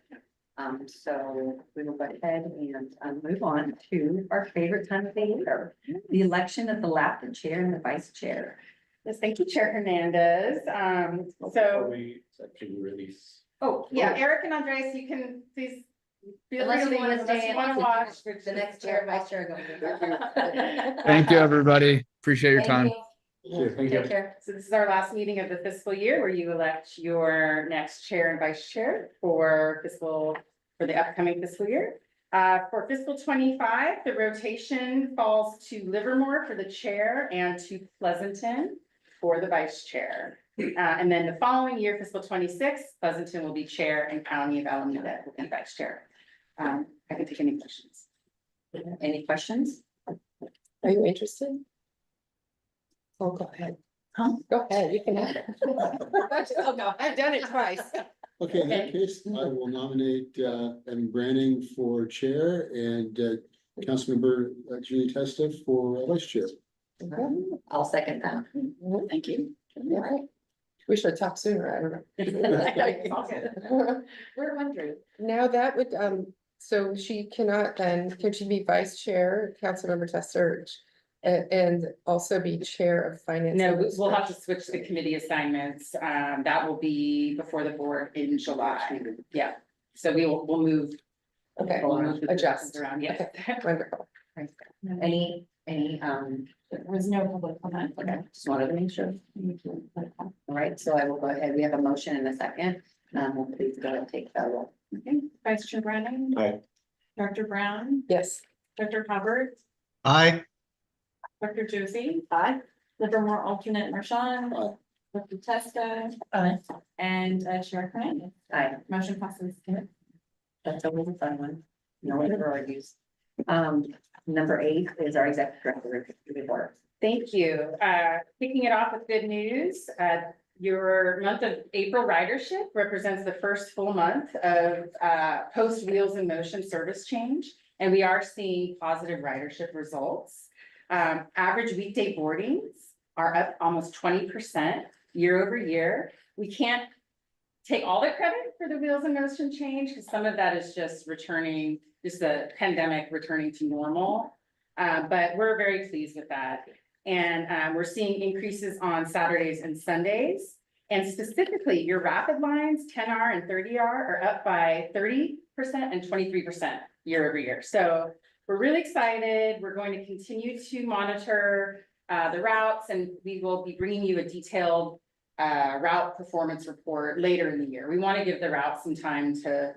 So we will go ahead and move on to our favorite time of the year, the election of the LAVTA chair and the vice chair. Yes, thank you, Chair Hernandez. Before we actually release. Oh, yeah, Eric and Andres, you can please. feel free Unless you leave, want to unless stay you wanna and watch. the next chair, vice chair going. Thank you, everybody. Appreciate your time. Thank you. Take care. So this is our last meeting of the fiscal year where you elect your next chair and vice chair for the upcoming fiscal year. For fiscal 25, the rotation falls to Livermore for the chair and to Pleasanton for the vice chair. And then the following year, fiscal 26, Pleasanton will be chair and County of Alameda will be vice chair. I can take any questions. Any questions? Are you interested? Oh, go ahead. Huh? Go ahead, you can have it. Oh, no, I've done it twice. Okay, in that case, I will nominate Evan Branning for chair and Councilmember Julie Testa for vice chair. I'll second that. Thank you. Okay. We should have talked sooner, I don't know. We're wondering. Now that would, so she cannot then, could she be vice chair, Councilmember Tester, and also be chair of finance? No, and we'll have to switch the committee assignments. That will be before the board in July. Yeah, so we'll move. Okay, we'll move the adjust. positions around, yeah. Wonderful. Any, There was no public comment. okay, just wanted to make sure. All right, so I will go ahead. We have a motion and a second. Please go and take that roll. Okay, Vice Chair Branning. Aye. Dr. Brown, Yes. Dr. Hubbard, Aye. Dr. Josie. Aye. Livermore alternate Marshawn. Aye. Dr. Testa. Aye. And Chair Hernandez. Aye. Motion passes. That's always a fun one. No one ever argues. Number 8 is our executive director report. Thank you. Kicking it off with good news. Your month of April ridership represents the first full month of post Wheels in Motion service change. And we are seeing positive ridership results. Average weekday boardings are up almost 20% year over year. We can't take all the credit for the Wheels in Motion change because some of that is just the pandemic returning to normal. But we're very pleased with that. And we're seeing increases on Saturdays and Sundays. And specifically, your rapid lines, 10R and 30R are up by 30% and 23% year over year. So we're really excited. We're going to continue to monitor the routes, and we will be bringing you a detailed route performance report later in the year. We want to give the route some time to,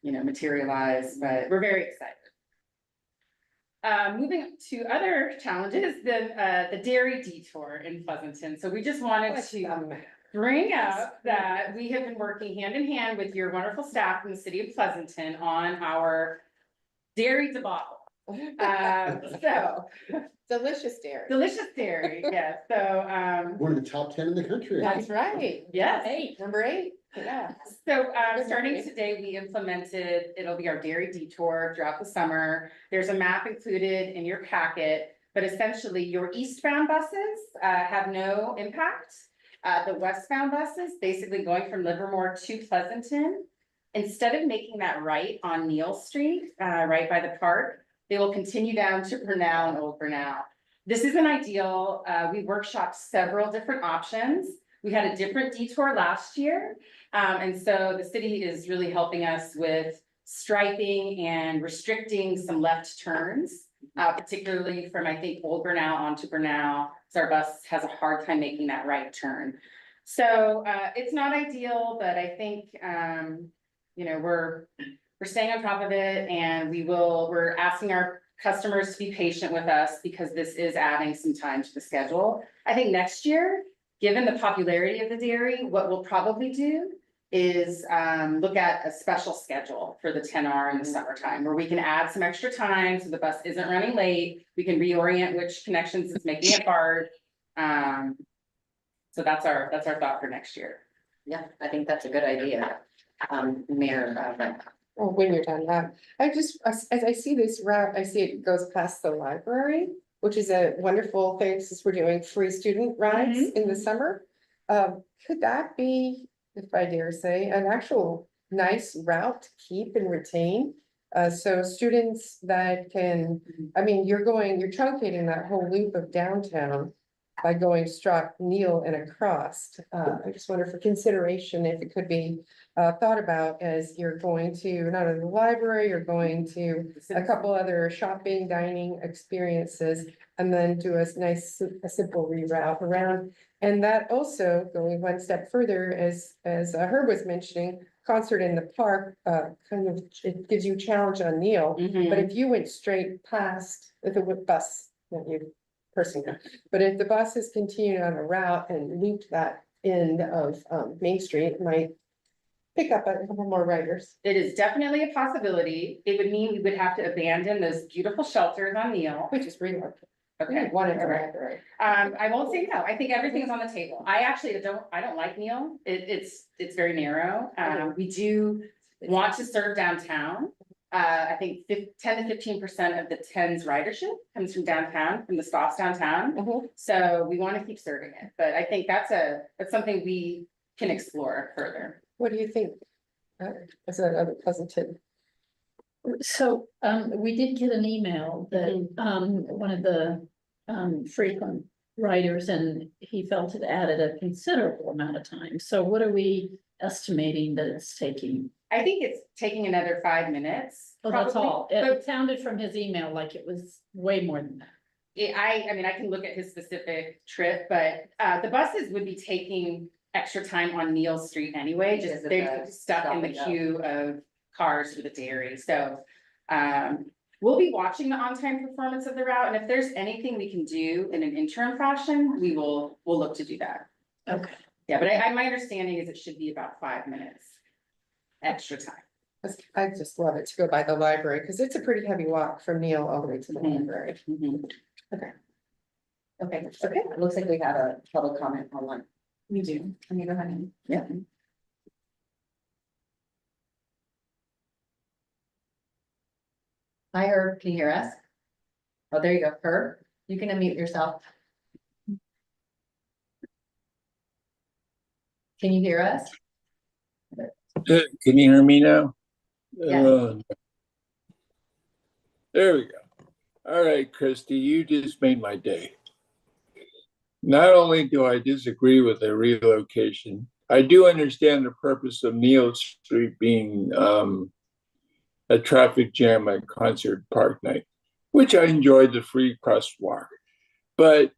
materialize, but we're very excited. Moving to other challenges, the dairy detour in Pleasanton. So we just wanted to bring up that we have been working hand in hand with your wonderful staff in the city of Pleasanton on our dairy debacle. Delicious dairy. Delicious dairy, yes. So, One of the top 10 in the country. That's right. yes. Number 8, yeah. So, starting today, we implemented, it'll be our dairy detour throughout the summer. There's a map included in your packet, but essentially your eastbound buses have no impact. The westbound buses, basically going from Livermore to Pleasanton, instead of making that right on Neal Street, right by the park, they will continue down to Burnell and Old Burnell. This isn't ideal. We workshopped several different options. We had a different detour last year. And so the city is really helping us with striping and restricting some left turns, particularly from, I think, Old Burnell onto Burnell. So our bus has a hard time making that right turn. So it's not ideal, but I think, we're staying on top of it, and we're asking our customers to be patient with us because this is adding some time to the schedule. I think next year, given the popularity of the dairy, what we'll probably do is look at a special schedule for the 10R in the summertime, where we can add some extra time so the bus isn't running late. We can reorient which connections is making it hard. So that's our thought for next year. Yeah, I think that's a good idea. Mayor, Well, when you're done that, as I see this route, I see it goes past the library, which is a wonderful thing since we're doing free student rides in the summer. Could that be, if I dare say, an actual nice route to keep and retain? So students that can, you're truncating that whole loop of downtown by going Struck, Neal, and across. I just wonder for consideration if it could be thought about as you're going to not only the library, you're going to a couple other shopping, dining experiences, and then do a simple reroute around. And that also, going one step further, as Herb was mentioning, concert in the park, it gives you a challenge on Neal. But if you went straight past with a bus, not you personally, but if the buses continued on a route and looped that end of Main Street, it might pick up a couple more riders. It is definitely a possibility. It would mean we would have to abandon those beautiful shelters on Neal. Which is real. Okay. Wanted to All right. ride, right? I won't say no. I think everything is on the table. I actually don't like Neal. It's very narrow. We do want to serve downtown. I think 10 to 15% of the 10's ridership comes from downtown, from the stops downtown. So we want to keep serving it, but I think that's something we can explore further. What do you think? As another Pleasanton. So, we did get an email that, one of the, frequent writers, and he felt it added a considerable amount of time. So what are we estimating that it's taking? I think it's taking another 5 minutes. Oh, that's probably, all. but It sounded from his email like it was way more than that. I mean, I can look at his specific trip, but the buses would be taking extra time on Neal Street anyway, Because just of they're the stuck in the queue of cars for the dairy. So we'll be watching the on-time performance of the route, and if there's anything we can do in an interim fashion, we'll look to do that. Okay. Yeah, but my understanding is it should be about 5 minutes extra time. I just love it to go by the library because it's a pretty heavy walk from Neal all the way to the library. Okay, it looks like we have a public comment online. We do. Can you go ahead? Yeah. Hi, Herb, can you hear us? Oh, there you go, Herb, you can unmute yourself. Can you hear us? Can you hear me now? Yeah. There we go. All right, Christy, you just made my day. not only do I disagree with the relocation, I do understand the purpose of Neal Street being a traffic jam at Concert Park night, which I enjoyed the free crosswalk. But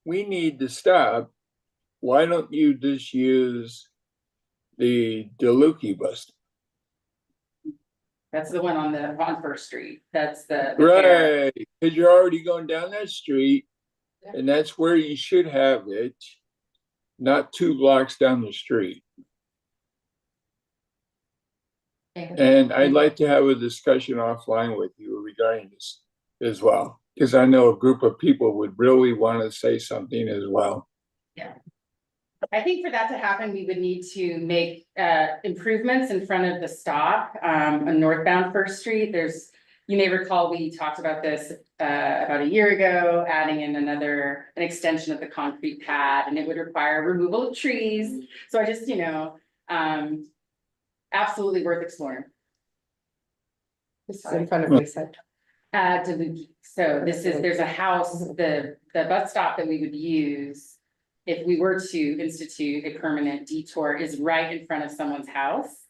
we need to stop. Why don't you just use the DeLucchi bus? That's the one on First Street. That's the fair. Right, because you're already going down that street, and that's where you should have it, not 2 blocks down the street. And I'd like to have a discussion offline with you regarding this as well, because I know a group of people would really want to say something as well. I think for that to happen, we would need to make improvements in front of the stop on northbound First Street. You may recall, we talked about this about a year ago, adding in an extension of the concrete pad, and it would require removal of trees. So I just, absolutely worth exploring. This is in front of Lisa. DeLucchi. So there's a house, the bus stop that we would use if we were to institute a permanent detour is right in front of someone's house.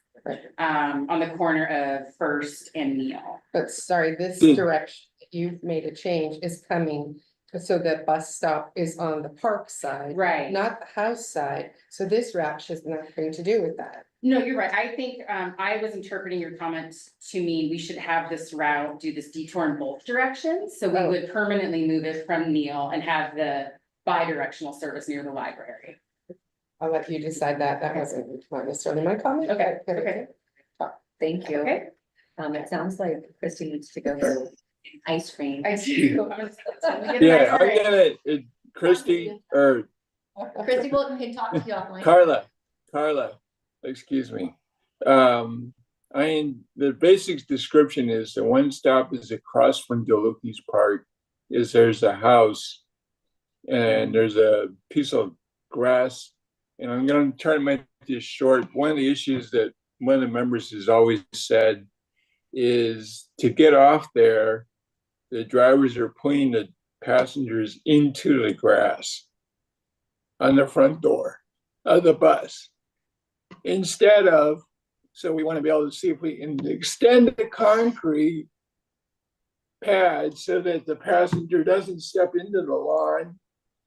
On the corner of First and Neal. But sorry, this direction, you've made a change is coming, so the bus stop is on the park side. Right. Not the house side, so this route has nothing to do with that. No, you're right. I think I was interpreting your comments to mean we should have this route do this detour in both directions. So we would permanently move it from Neal and have the bi-directional service near the library. I'll let you decide that. That wasn't necessarily my comment. Okay. Thank you. Okay. It sounds like Christy needs to go for ice cream. I do. Yeah, I get it, Christy, or Christy, we'll can talk to you offline. Carla, excuse me. The basic description is the one stop is across from DeLucchi's Park. There's a house and there's a piece of grass, and I'm going to try to make this short. One of the issues that one of the members has always said is to get off there, the drivers are pulling the passengers into the grass on the front door of the bus. So we want to be able to see if we can extend the concrete pad so that the passenger doesn't step into the lawn.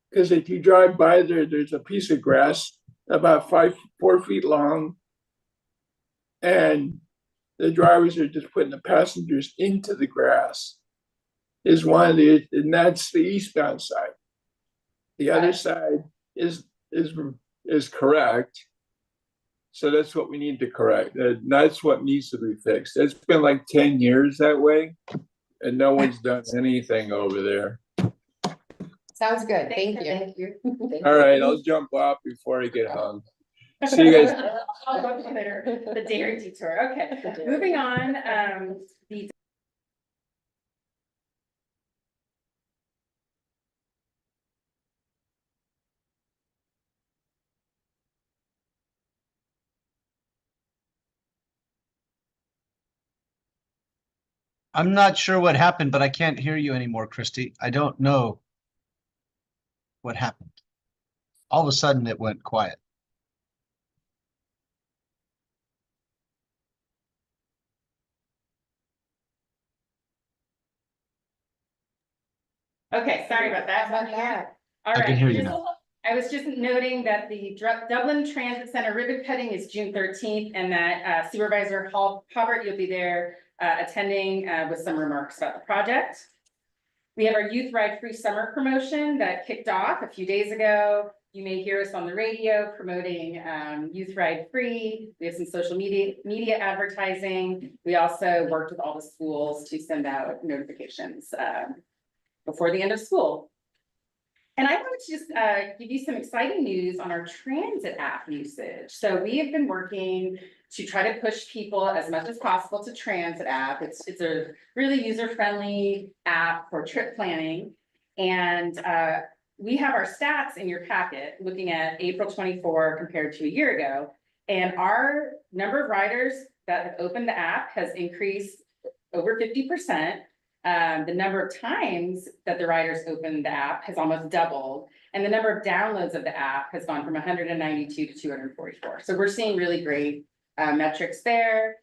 Because if you drive by there's a piece of grass about 4 feet long, and the drivers are just putting the passengers into the grass. And that's the eastbound side. The other side is correct. So that's what we need to correct. That's what needs to be fixed. It's been like 10 years that way, and no one's done anything over there. Sounds good. Thank you. Thank you. All right, I'll jump off before I get hung. See you guys. I'll go later. The dairy detour. Okay, moving on. I'm not sure what happened, but I can't hear you anymore, Christy. I don't know what happened. All of a sudden it went quiet. Okay, sorry about that. All I right. can hear you now. I was just noting that the Dublin Transit Center ribbon cutting is June 13th, and that Supervisor Hubbard, you'll be there attending with some remarks about the project. We have our Youth Ride Free Summer promotion that kicked off a few days ago. You may hear us on the radio promoting Youth Ride Free. We have some social media advertising. We also worked with all the schools to send out notifications before the end of school. And I wanted to just give you some exciting news on our transit app usage. So we have been working to try to push people as much as possible to transit app. It's a really user-friendly app for trip planning. And we have our stats in your packet looking at April 24 compared to a year ago. And our number of riders that have opened the app has increased over 50%. The number of times that the riders open the app has almost doubled. And the number of downloads of the app has gone from 192 to 244. So we're seeing really great metrics there.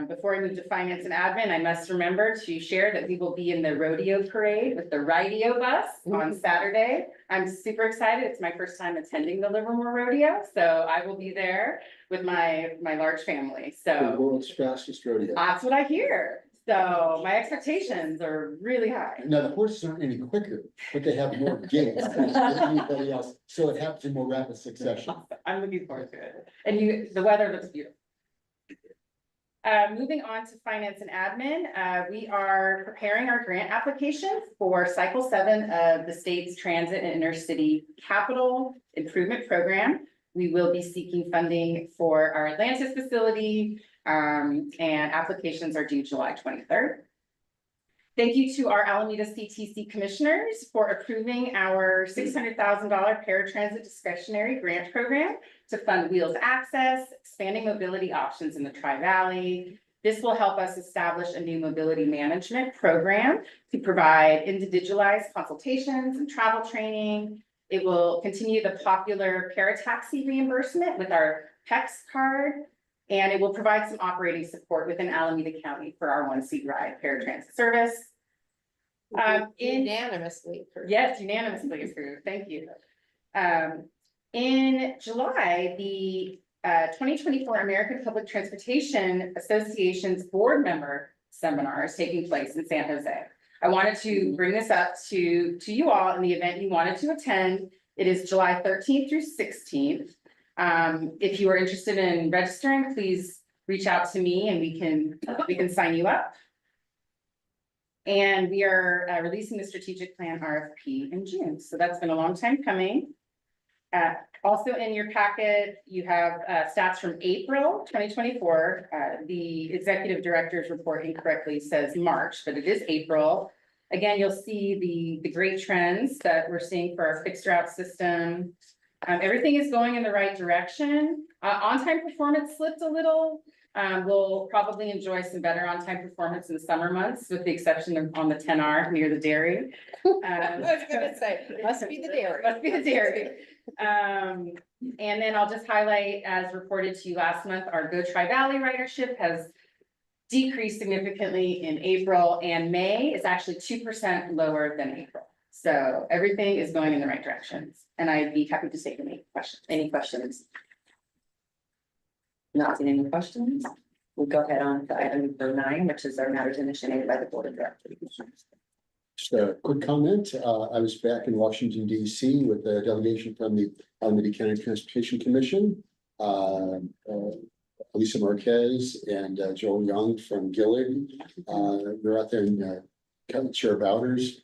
Before I move to finance and admin, I must remember to share that we will be in the rodeo parade with the Rideo bus on Saturday. I'm super excited. It's my first time attending the Livermore Rodeo, so I will be there with my large family. The So world's fastest rodeo. that's what I hear. So my expectations are really high. Now, the horses aren't any quicker, but they have more gaits than anybody else, so it happens in more rapid succession. I'm looking forward to it. And the weather looks beautiful. Moving on to finance and admin, we are preparing our grant application for cycle 7 of the state's transit and intercity capital improvement program. We will be seeking funding for our Atlantis facility, and applications are due July 23rd. Thank you to our Alameda CTC commissioners for approving our $600,000 paratransit discretionary grant program to fund Wheels Access, expanding mobility options in the Tri-Valley. This will help us establish a new mobility management program to provide individualized consultations and travel training. It will continue the popular parataxi reimbursement with our PEX card, and it will provide some operating support within Alameda County for our 1-seat ride paratransit service. Unanimously approved. Yes, unanimously approved. Thank you. In July, the 2024 American Public Transportation Association's board member seminar is taking place in San Jose. I wanted to bring this up to you all in the event you wanted to attend. It is July 13th through 16th. If you are interested in registering, please reach out to me and we can sign you up. And we are releasing the strategic plan RFP in June. So that's been a long time coming. Also in your packet, you have stats from April 2024. The executive director's report incorrectly says March, but it is April. Again, you'll see the great trends that we're seeing for our fixed route system. Everything is going in the right direction. On-time performance slipped a little. We'll probably enjoy some better on-time performance in the summer months, with the exception of on the 10R near the dairy. I was gonna say, must be the dairy. Must be the dairy. And then I'll just highlight, as reported to you last month, our Go Tri-Valley ridership has decreased significantly in April, and May is actually 2% lower than April. So everything is going in the right directions, and I'd be happy to take any questions. Any questions? Not seeing any questions? We'll go ahead on to item number 9, which is our matters initiated by the board of directors. Just a quick comment. I was back in Washington, DC with a delegation from the Alameda County Transportation Commission. Lisa Marquez and Joel Young from Gillig. They're out there in Chair Bowders.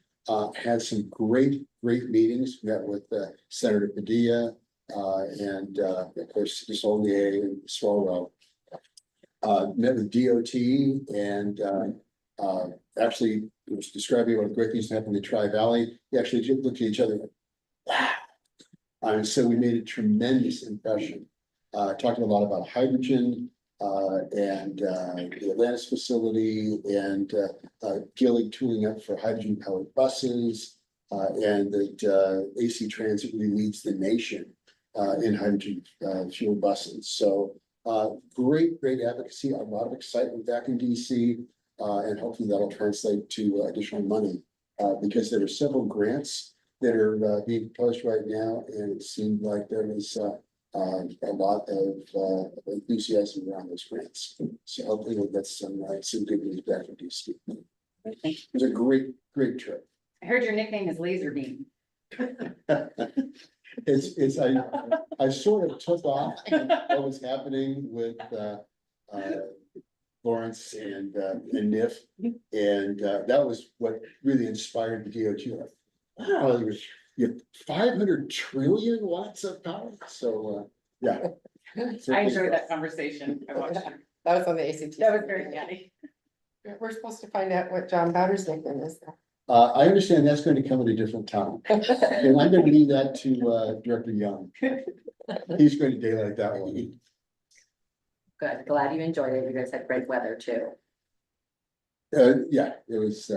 Had some great meetings. Met with Senator Padilla and of course Solier and Swalwell. Met with DOT and actually was describing what great things happened in the Tri-Valley. We actually looked at each other like, wow. And so we made a tremendous impression. Talking a lot about hydrogen and the Atlantis facility and Gillig tooling up for hydrogen powered buses and that AC Transit really leads the nation in hydrogen fuel buses. So great advocacy, a lot of excitement back in DC, and hopefully that'll translate to additional money because there are several grants that are being proposed right now, and it seemed like there was a lot of enthusiasm around those grants. So hopefully we'll get some good news back from DC. It was a great trip. I heard your nickname is Laser Beam. I sort of took off what was happening with Lawrence and NIF, and that was what really inspired the DOT. Like, wow, you have 500 trillion watts of power. So yeah. I enjoyed that conversation. I watched it. That was on the ACT. That was very funny. We're supposed to find out what John Bowder's nickname is. I understand that's going to come at a different time, and I'm going to leave that to Director Young. He's going to daylight that one. Good, glad you enjoyed it. You guys had great weather too. Yeah, it was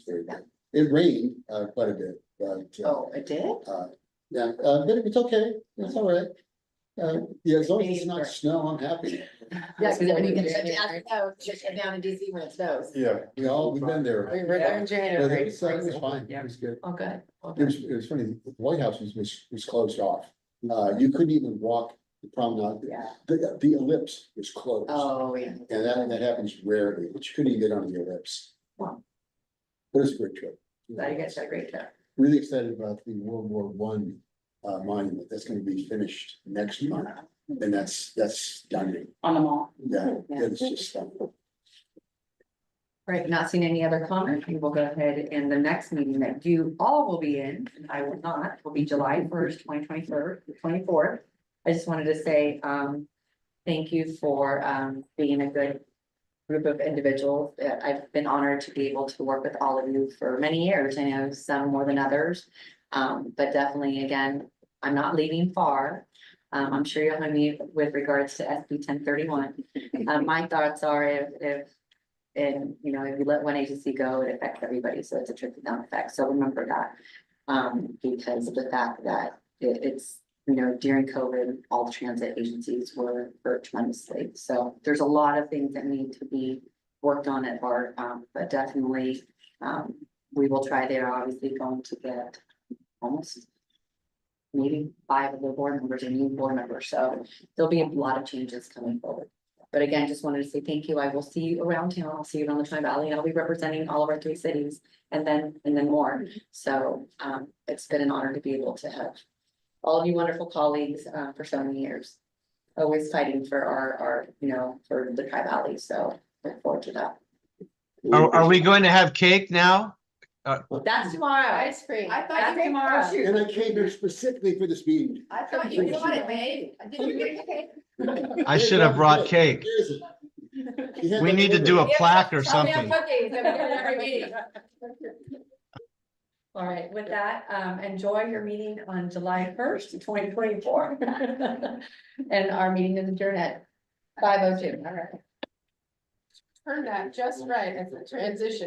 very good. It rained quite a bit, but, Oh, it did? yeah, but it's okay, it's all right. Yeah, as long as it's not snow, I'm happy. Yeah, because then you can January. shut down in DC when it snows. Yeah, we've been there. We were there in Yeah, January. it was fine, it was good. Oh, good. It was funny, the White House was closed off. You couldn't even walk the promenade. Yeah. The ellipse was closed. Oh, yeah. And that happens rarely, but you couldn't even get on the ellipse. Wow. But it was a great trip. Glad you guys had a great trip. Really excited about the World War One monument. That's gonna be finished next month. And that's stunning. On the mall. Yeah, Yeah. it's just stunning. Right, not seeing any other comment, we will go ahead and the next meeting that you all will be in, and I will not, will be July 1st, 2024. I just wanted to say, thank you for, being a good group of individuals. I've been honored to be able to work with all of you for many years. I know some more than others. But definitely, again, I'm not leaving far. I'm sure you'll have me with regards to SB 1031. My thoughts are if and, you know, if you let one agency go, it affects everybody, so it's a trickle down effect, so remember that. Because of the fact that it's, you know, during COVID, all the transit agencies were hurt tremendously, so there's a lot of things that need to be worked on at BART, but definitely, we will try. They're obviously going to get almost maybe 5 of the board members and new board members, so there'll be a lot of changes coming forward. But again, just wanted to say thank you. I will see you around town. I'll see you around the Tri-Valley. I'll be representing all of our 3 cities and then more. So it's been an honor to be able to have all of you wonderful colleagues for so many years. Always fighting for our, you know, for the Tri-Valley. So look forward to that. Are we going to have cake now? That's tomorrow. Ice cream. I thought That's you tomorrow. And I came here specifically for this meeting. I thought you wanted me. Did you get cake? I should have brought cake. Where is it? He had We that need to do a delivered. plaque or Tell me I'm something. cookies, I'm doing every meeting. All right, with that, enjoy your meeting on July 1st, 2024. And our meeting is adjourned at 5:02. All right. Turned out just right as a transition.